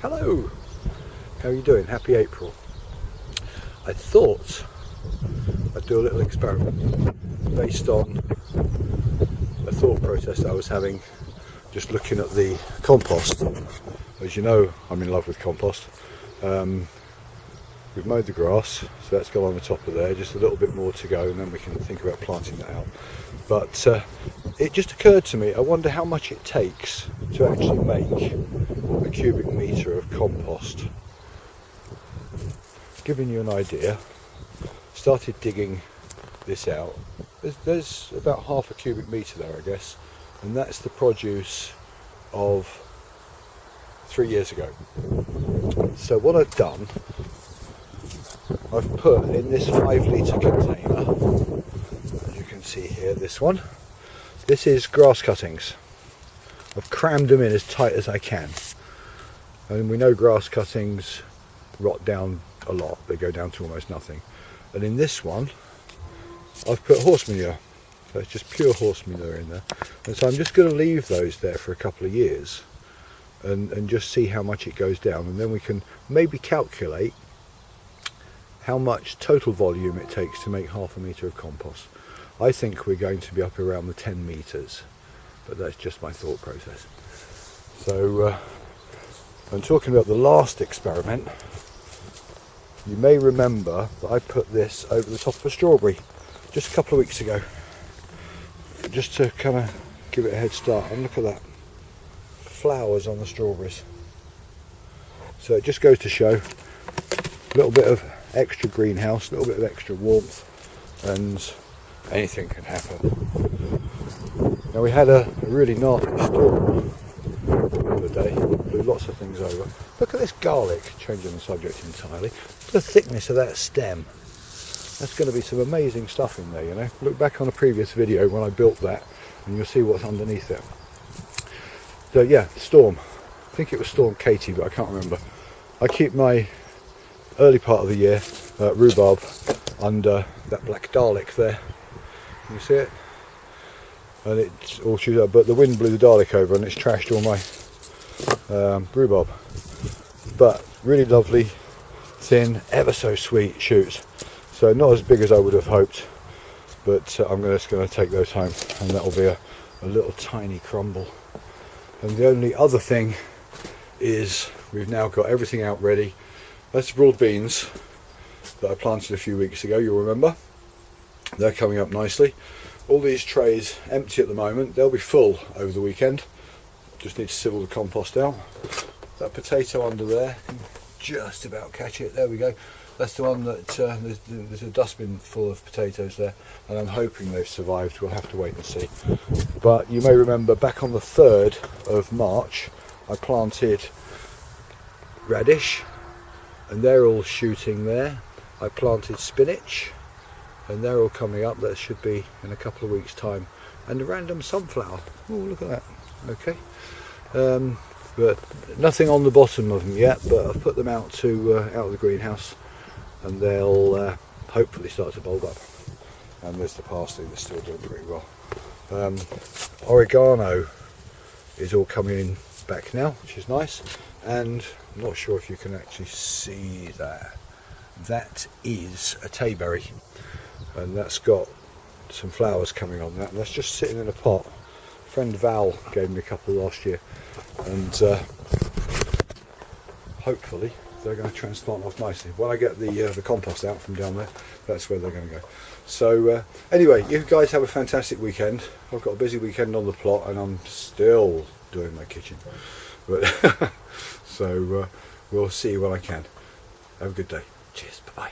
Hello, how are you doing? Happy April. I thought I'd do a little experiment based on a thought process that I was having just looking at the compost. As you know, I'm in love with compost. We've mowed the grass, so that's gone on the top of there, just a little bit more to go and then we can think about planting that out. But it just occurred to me, I wonder how much it takes to actually make a cubic metre of compost. Giving you an idea, started digging this out. There's about half a cubic metre there, I guess, and that's the produce of 3 years ago. So what I've done, I've put in this 5 litre container, as you can see here, this one. This is grass cuttings. I've crammed them in as tight as I can. And we know grass cuttings rot down a lot, they go down to almost nothing. And in this one, I've put horse manure. So it's just pure horse manure in there. And so I'm just going to leave those there for a couple of years and just see how much it goes down. And then we can maybe calculate how much total volume it takes to make half a metre of compost. I think we're going to be up around the 10 metres, but that's just my thought process. So I'm talking about the last experiment. You may remember that I put this over the top of a strawberry just a couple of weeks ago, just to kind of give it a head start. And look at that, flowers on the strawberries. So it just goes to show a little bit of extra greenhouse, a little bit of extra warmth, and anything can happen. Now we had a really nasty storm the other day, blew lots of things over. Look at this garlic, changing the subject entirely. The thickness of that stem. That's going to be some amazing stuff in there, you know. Look back on a previous video when I built that and you'll see what's underneath it. So yeah, storm. I think it was Storm Katie, but I can't remember. I keep my early part of the year rhubarb under that black Dalek there. Can you see it? And it's all chewed up, but the wind blew the Dalek over and it's trashed all my rhubarb. But really lovely, thin, ever so sweet shoots. So not as big as I would have hoped, but I'm just going to take those home, and that'll be a little tiny crumble. And the only other thing is we've now got everything out ready. That's broad beans that I planted a few weeks ago, you'll remember. They're coming up nicely. All these trays empty at the moment. They'll be full over the weekend. Just need to civil the compost out. That potato under there, can just about catch it. There we go. That's the one that there's a dustbin full of potatoes there, and I'm hoping they've survived. We'll have to wait and see. But you may remember back on the 3rd of March, I planted radish, and they're all shooting there. I planted spinach, and they're all coming up. That should be in a couple of weeks' time. And a random sunflower. Oh, look at that. Okay. But nothing on the bottom of them yet. But I've put them out to out of the greenhouse, and they'll hopefully start to bulb up. And there's the parsley that's still doing pretty well. Oregano is all coming in back now, which is nice. And I'm not sure if you can actually see that. That is a tayberry, and that's got some flowers coming on that. And that's just sitting in a pot. Friend Val gave me a couple last year, and hopefully they're going to transplant off nicely. When I get the compost out from down there, that's where they're going to go. So anyway, you guys have a fantastic weekend. I've got a busy weekend on the plot, and I'm still doing my kitchen. But so we'll see you when I can. Have a good day. Cheers. Bye bye.